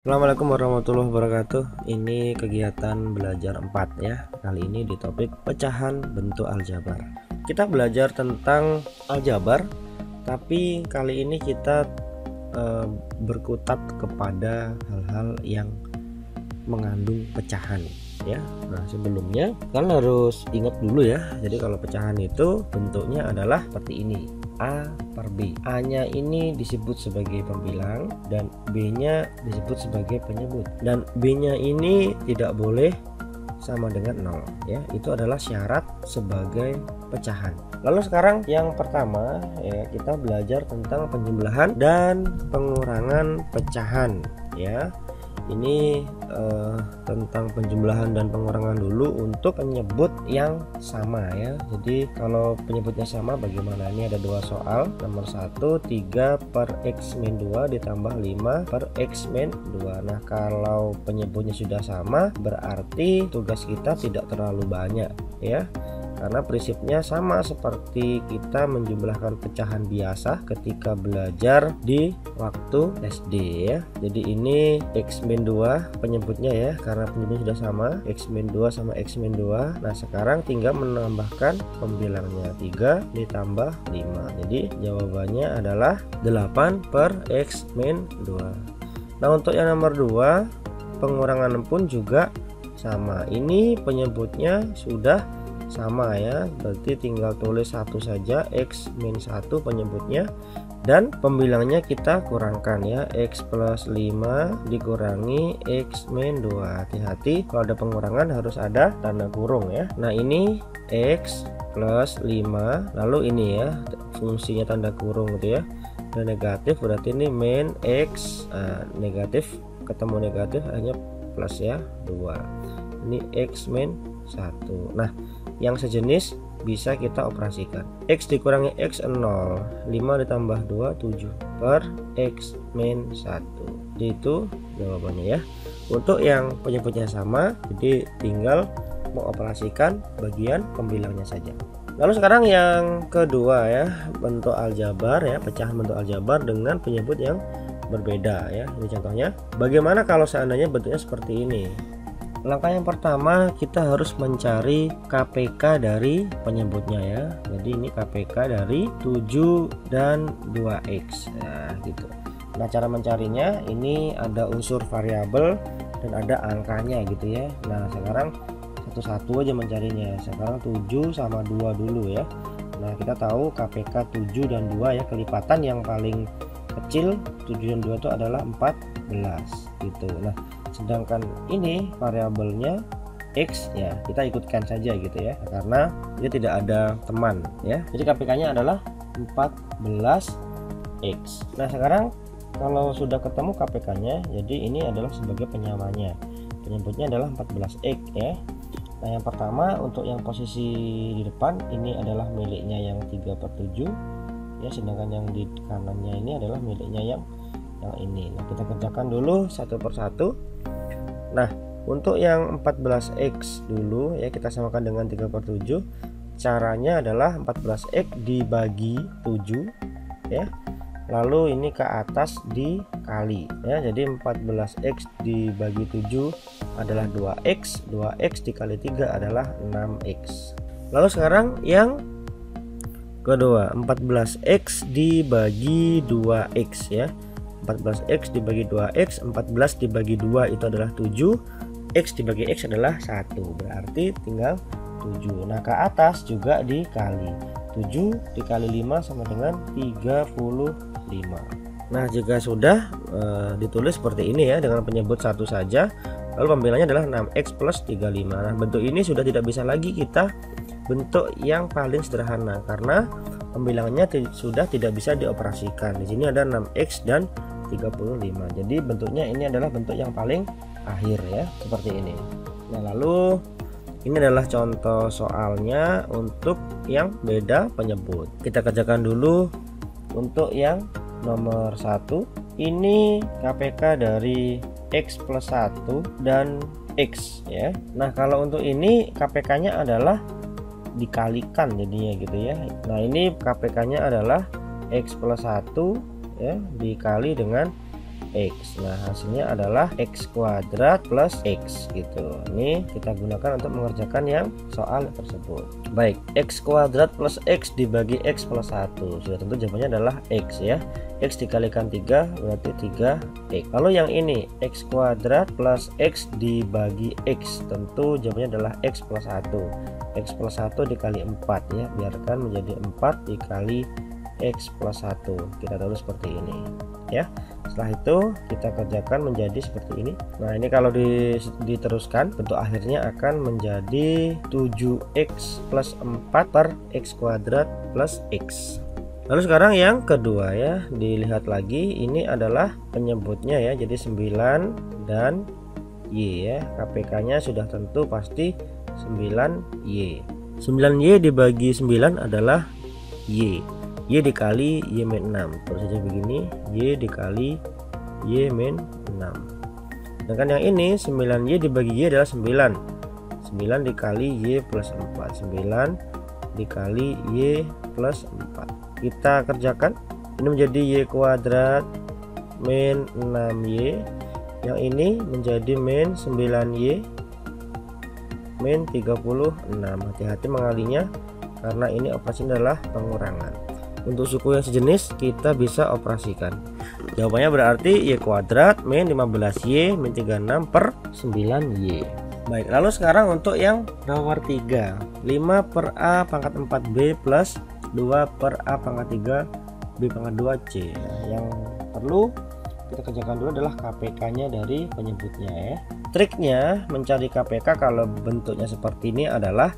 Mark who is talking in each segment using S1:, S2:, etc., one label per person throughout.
S1: Assalamualaikum warahmatullahi wabarakatuh. Ini kegiatan belajar 4 ya. Kali ini di topik pecahan bentuk aljabar. Kita belajar tentang aljabar, tapi kali ini kita berkutat kepada hal-hal yang mengandung pecahan ya. Nah, sebelumnya kalian harus ingat dulu ya. Jadi kalau pecahan itu bentuknya adalah seperti ini. A per B. A-nya ini disebut sebagai pembilang dan B-nya disebut sebagai penyebut. Dan B-nya ini tidak boleh sama dengan 0 ya. Itu adalah syarat sebagai pecahan. Lalu sekarang yang pertama ya, kita belajar tentang penjumlahan dan pengurangan pecahan ya. Ini tentang penjumlahan dan pengurangan dulu untuk penyebut yang sama ya. Jadi kalau penyebutnya sama bagaimana? Ini ada dua soal. Nomor 1, 3 per X min 2 ditambah 5 per X min 2. Nah, kalau penyebutnya sudah sama berarti tugas kita tidak terlalu banyak ya, karena prinsipnya sama seperti kita menjumlahkan pecahan biasa ketika belajar di waktu SD ya. Jadi ini X min 2 penyebutnya ya, karena penyebutnya sudah sama, X min 2 sama X min 2. Nah, sekarang tinggal menambahkan pembilangnya, 3 ditambah 5. Jadi jawabannya adalah 8 per X min 2. Nah, untuk yang nomor 2 pengurangan pun juga sama. Ini penyebutnya sudah sama ya, berarti tinggal tulis satu saja, X min 1 penyebutnya, dan pembilangnya kita kurangkan ya, X plus 5 dikurangi X min 2. Hati-hati kalau ada pengurangan harus ada tanda kurung ya. Nah, ini X plus 5, lalu ini ya fungsinya tanda kurung gitu ya, dan negatif berarti ini min X, negatif ketemu negatif hanya plus ya, 2. Ini X min 1. Nah, yang sejenis bisa kita operasikan. X dikurangi X 0, 5 ditambah 2 7 per X min 1. Itu jawabannya ya. Untuk yang penyebutnya sama, jadi tinggal mengoperasikan bagian pembilangnya saja. Lalu sekarang yang kedua ya, bentuk aljabar ya, pecahan bentuk aljabar dengan penyebut yang berbeda ya. Ini contohnya. Bagaimana kalau seandainya bentuknya seperti ini? Langkah yang pertama kita harus mencari KPK dari penyebutnya ya. Jadi ini KPK dari 7 dan 2X ya, gitu. Nah, cara mencarinya ini ada unsur variabel dan ada angkanya gitu ya. Nah, sekarang satu-satu aja mencarinya. Sekarang 7 sama 2 dulu ya. Nah, kita tahu KPK 7 dan 2 ya, kelipatan yang paling kecil 7 dan 2 itu adalah 14 gitu. Nah, sedangkan ini variabelnya X ya, kita ikutkan saja gitu ya, karena dia tidak ada teman ya. Jadi KPK nya adalah 14X. Nah, sekarang kalau sudah ketemu KPK nya, jadi ini adalah sebagai penyamanya, penyebutnya adalah 14X ya. Nah, yang pertama untuk yang posisi di depan ini adalah miliknya yang 3/7 ya, sedangkan yang di kanannya ini adalah miliknya yang ini. Nah, kita kerjakan dulu satu persatu. Nah, untuk yang 14X dulu ya, kita samakan dengan 3/7. Caranya adalah 14X dibagi 7 ya, lalu ini ke atas dikali ya. Jadi 14X dibagi 7 adalah 2X, 2X dikali 3 adalah 6X. Lalu sekarang yang kedua, 14X dibagi 2X ya. 14X dibagi 2X, 14 dibagi 2 itu adalah 7, X dibagi X adalah 1, berarti tinggal 7. Nah, ke atas juga dikali 7 dikali 5 sama dengan 35. Nah, jika sudah ditulis seperti ini ya, dengan penyebut satu saja, lalu pembilangnya adalah 6X plus 35. Nah, bentuk ini sudah tidak bisa lagi kita bentuk yang paling sederhana karena pembilangnya sudah tidak bisa dioperasikan. Di sini ada 6X dan 35. Jadi bentuknya ini adalah bentuk yang paling akhir ya, seperti ini. Nah, lalu ini adalah contoh soalnya untuk yang beda penyebut. Kita kerjakan dulu untuk yang nomor 1. Ini KPK dari X plus 1 dan X ya. Nah, kalau untuk ini KPK-nya adalah dikalikan jadinya gitu ya. Nah, ini KPK-nya adalah X plus 1 ya dikali dengan X. Nah hasilnya adalah X kuadrat plus X gitu. Ini kita gunakan untuk mengerjakan yang soal tersebut. Baik, X kuadrat plus X dibagi X plus 1. Sudah tentu jawabannya adalah X ya. X dikalikan 3 berarti 3X. Lalu yang ini X kuadrat plus X dibagi X, tentu jawabannya adalah X plus 1. X plus 1 dikali 4 ya, biarkan menjadi 4 dikali X plus 1. Kita tulis seperti ini ya. Setelah itu kita kerjakan menjadi seperti ini. Nah ini kalau diteruskan bentuk akhirnya akan menjadi 7X plus 4 per X kuadrat plus X. Lalu sekarang yang kedua ya, dilihat lagi ini adalah penyebutnya ya, jadi 9 dan Y ya. KPK nya sudah tentu pasti 9Y. 9Y dibagi 9 adalah Y. Y dikali Y min 6. Terus saja begini, Y dikali Y min 6. Sedangkan yang ini 9Y dibagi Y adalah 9. 9 dikali Y plus 4. 9 dikali Y plus 4. Kita kerjakan, ini menjadi Y kuadrat min 6Y, yang ini menjadi min 9Y min 36. Hati-hati mengalinya karena ini operasinya adalah pengurangan. Untuk suku yang sejenis kita bisa operasikan. Jawabannya berarti Y kuadrat min 15Y min 36 per 9Y. Baik, lalu sekarang untuk yang nomor 3, 5 per A pangkat 4B plus 2 per A pangkat 3 B pangkat 2C. Nah, yang perlu kita kerjakan dulu adalah KPK nya dari penyebutnya ya. Triknya mencari KPK kalau bentuknya seperti ini adalah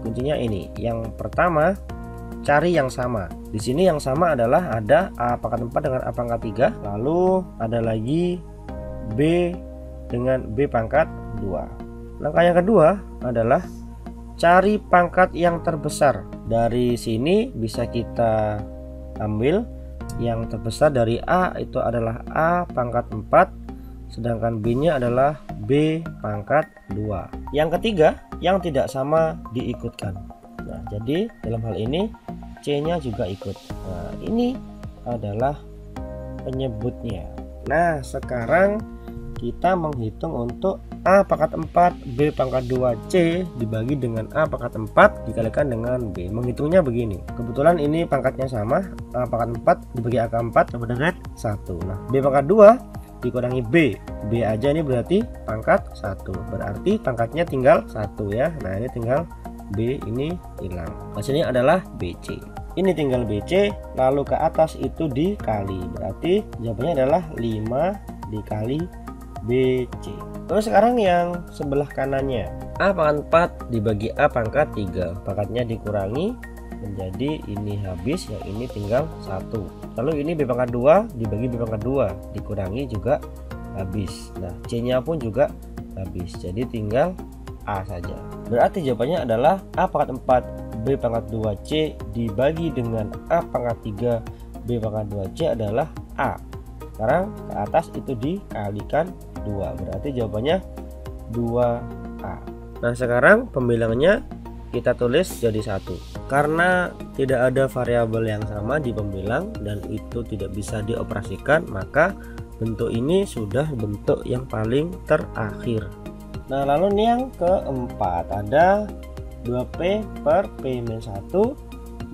S1: kuncinya ini. Yang pertama, cari yang sama. Di sini yang sama adalah ada A pangkat 4 dengan A pangkat 3, lalu ada lagi B dengan B pangkat 2. Langkah yang kedua adalah cari pangkat yang terbesar. Dari sini bisa kita ambil yang terbesar dari A itu adalah A pangkat 4, sedangkan B nya adalah B pangkat 2. Yang ketiga yang tidak sama diikutkan. Nah jadi dalam hal ini C nya juga ikut. Nah ini adalah penyebutnya. Nah sekarang kita menghitung untuk A pangkat 4 B pangkat 2C dibagi dengan A pangkat 4 dikalikan dengan B. Menghitungnya begini, kebetulan ini pangkatnya sama, A pangkat 4 dibagi A ke 4 sama dengan 1. Nah B pangkat 2 dikurangi B, B aja ini berarti pangkat 1, berarti pangkatnya tinggal 1 ya. Nah ini tinggal B, ini hilang, hasilnya adalah BC. Ini tinggal BC, lalu ke atas itu dikali, berarti jawabannya adalah 5 dikali BC. Terus sekarang yang sebelah kanannya, A pangkat 4 dibagi A pangkat 3, pangkatnya dikurangi menjadi ini habis, yang ini tinggal 1. Lalu ini B pangkat 2 dibagi B pangkat 2 dikurangi juga habis. Nah C nya pun juga habis, jadi tinggal A saja. Berarti jawabannya adalah A pangkat 4 B pangkat 2C dibagi dengan A pangkat 3 B pangkat 2C adalah A. Sekarang ke atas itu dikalikan 2, berarti jawabannya 2A. Nah sekarang pembilangannya kita tulis jadi 1. Karena tidak ada variabel yang sama di pembilang dan itu tidak bisa dioperasikan, maka bentuk ini sudah bentuk yang paling terakhir. Nah lalu ini yang keempat, ada 2P per P-1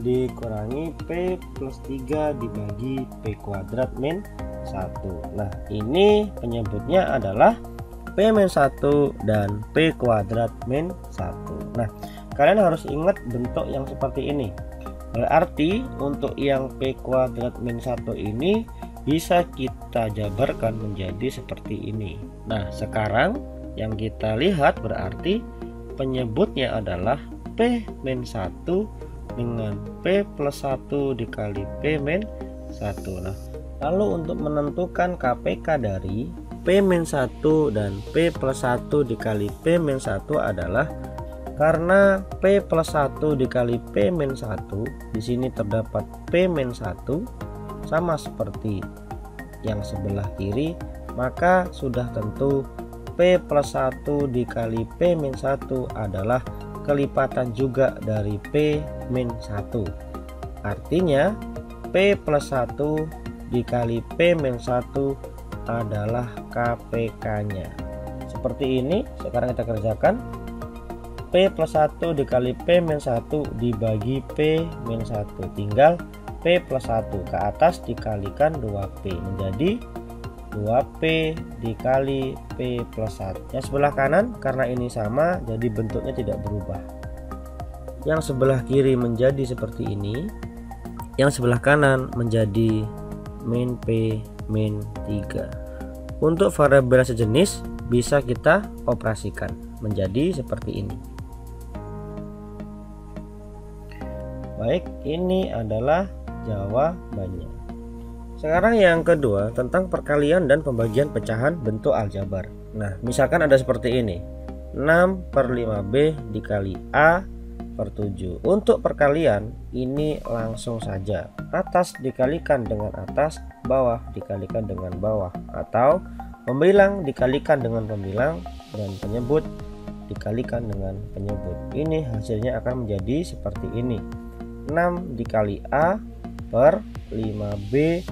S1: dikurangi P plus 3 dibagi P kuadrat min 1. Nah ini penyebutnya adalah P-1 dan P kuadrat min 1. Nah kalian harus ingat bentuk yang seperti ini. Berarti untuk yang P kuadrat min 1 ini bisa kita jabarkan menjadi seperti ini. Nah sekarang yang kita lihat berarti penyebutnya adalah P min 1 dengan P plus 1 dikali P min 1. Nah lalu untuk menentukan KPK dari P-1 dan P plus 1 dikali P-1 adalah karena P plus 1 dikali P-1 di sini terdapat P-1 sama seperti yang sebelah kiri, maka sudah tentu P plus 1 dikali P-1 adalah kelipatan juga dari P-1. Artinya P plus 1 dikali P-1 adalah KPK-nya. Seperti ini, sekarang kita kerjakan. P plus 1 dikali P min 1 dibagi P min 1. Tinggal P plus 1 ke atas dikalikan 2P. Menjadi 2P dikali P plus 1. Yang sebelah kanan karena ini sama, jadi bentuknya tidak berubah. Yang sebelah kiri menjadi seperti ini. Yang sebelah kanan menjadi min P min 3. Untuk variabel sejenis bisa kita operasikan menjadi seperti ini. Baik, ini adalah jawabannya. Sekarang yang kedua tentang perkalian dan pembagian pecahan bentuk aljabar. Nah, misalkan ada seperti ini. 6/5B dikali A per 7. Untuk perkalian ini langsung saja. Atas dikalikan dengan atas, bawah dikalikan dengan bawah, atau pembilang dikalikan dengan pembilang dan penyebut dikalikan dengan penyebut. Ini hasilnya akan menjadi seperti ini. 6 dikali A per 5B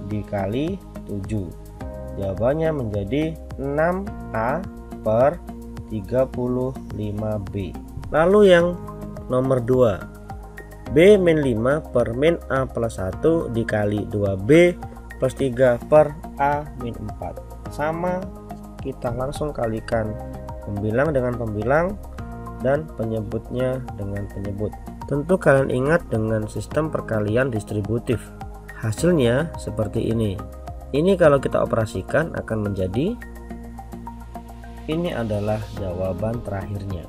S1: dikali 7. Jawabannya menjadi 6A per 35B. Lalu yang nomor 2, B min 5 per min A plus 1 dikali 2B plus 3 per A min 4. Sama, kita langsung kalikan pembilang dengan pembilang dan penyebutnya dengan penyebut. Tentu kalian ingat dengan sistem perkalian distributif. Hasilnya seperti ini. Ini kalau kita operasikan akan menjadi, ini adalah jawaban terakhirnya.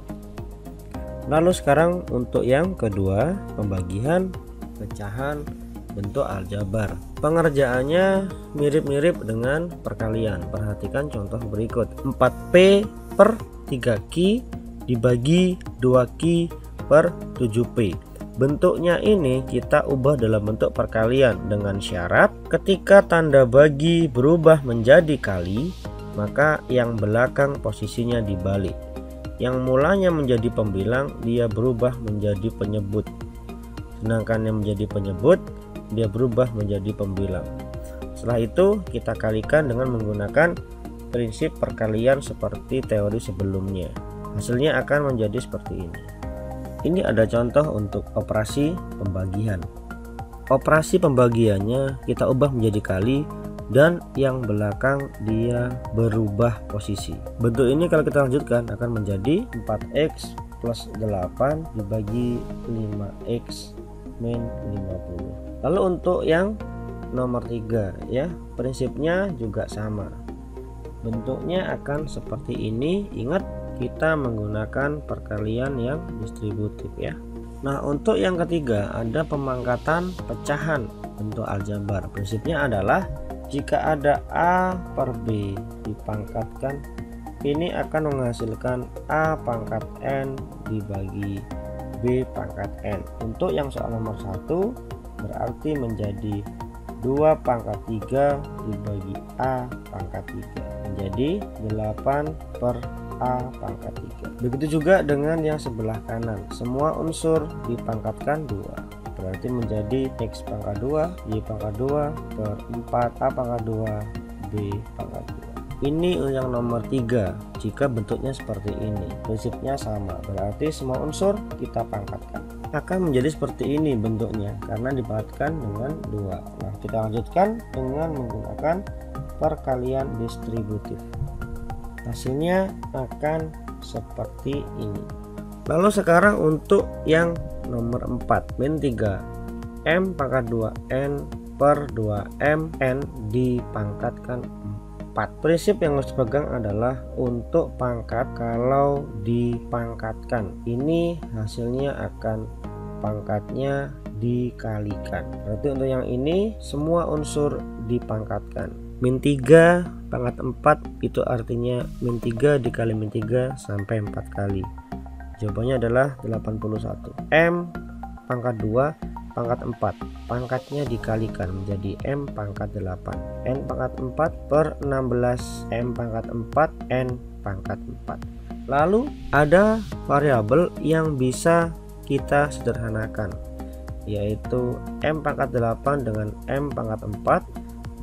S1: Lalu sekarang untuk yang kedua, pembagian pecahan bentuk aljabar. Pengerjaannya mirip-mirip dengan perkalian. Perhatikan contoh berikut. 4P per 3Q dibagi 2Q per 7P. Bentuknya ini kita ubah dalam bentuk perkalian dengan syarat ketika tanda bagi berubah menjadi kali, maka yang belakang posisinya dibalik. Yang mulanya menjadi pembilang dia berubah menjadi penyebut. Sedangkan yang menjadi penyebut dia berubah menjadi pembilang. Setelah itu kita kalikan dengan menggunakan prinsip perkalian seperti teori sebelumnya. Hasilnya akan menjadi seperti ini. Ini ada contoh untuk operasi pembagian. Operasi pembagiannya kita ubah menjadi kali dan yang belakang dia berubah posisi. Bentuk ini kalau kita lanjutkan akan menjadi 4x plus 8 dibagi 5x min 50. Lalu untuk yang nomor 3 ya, prinsipnya juga sama. Bentuknya akan seperti ini. Ingat, kita menggunakan perkalian yang distributif ya. Nah, untuk yang ketiga ada pemangkatan pecahan bentuk aljabar. Prinsipnya adalah jika ada A per B dipangkatkan, ini akan menghasilkan A pangkat N dibagi B pangkat N. Untuk yang soal nomor 1 berarti menjadi 2 pangkat 3 dibagi A pangkat 3 menjadi 8 per A pangkat 3. Begitu juga dengan yang sebelah kanan, semua unsur dipangkatkan 2, berarti menjadi X pangkat 2 Y pangkat 2 per 4 A pangkat 2 B pangkat 2. Ini yang nomor 3. Jika bentuknya seperti ini, prinsipnya sama, berarti semua unsur kita pangkatkan. Akan menjadi seperti ini bentuknya karena dipangkatkan dengan 2. Nah, kita lanjutkan dengan menggunakan perkalian distributif. Hasilnya akan seperti ini. Lalu sekarang untuk yang nomor 4, min 3 M pangkat 2N per 2M N dipangkatkan 4. Prinsip yang harus dipegang adalah untuk pangkat kalau dipangkatkan, ini hasilnya akan pangkatnya dikalikan. Berarti untuk yang ini semua unsur dipangkatkan. Min 3 pangkat 4 itu artinya min 3 dikali min 3 sampai 4 kali. Jawabannya adalah 81. M pangkat 2 pangkat 4, pangkatnya dikalikan menjadi M pangkat 8. N pangkat 4 per 16 M pangkat 4 N pangkat 4. Lalu ada variabel yang bisa kita sederhanakan, yaitu M pangkat 8 dengan M pangkat 4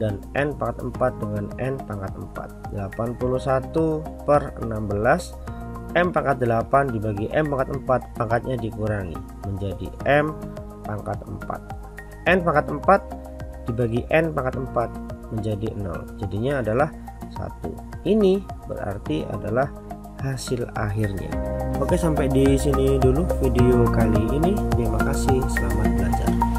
S1: dan N pangkat 4 dengan N pangkat 4. 81 per 16, M pangkat 8 dibagi M pangkat 4, pangkatnya dikurangi menjadi M pangkat 4. N pangkat 4 dibagi N pangkat 4 menjadi 0, jadinya adalah 1. Ini berarti adalah hasil akhirnya. Oke, sampai di sini dulu video kali ini. Terima kasih, selamat belajar.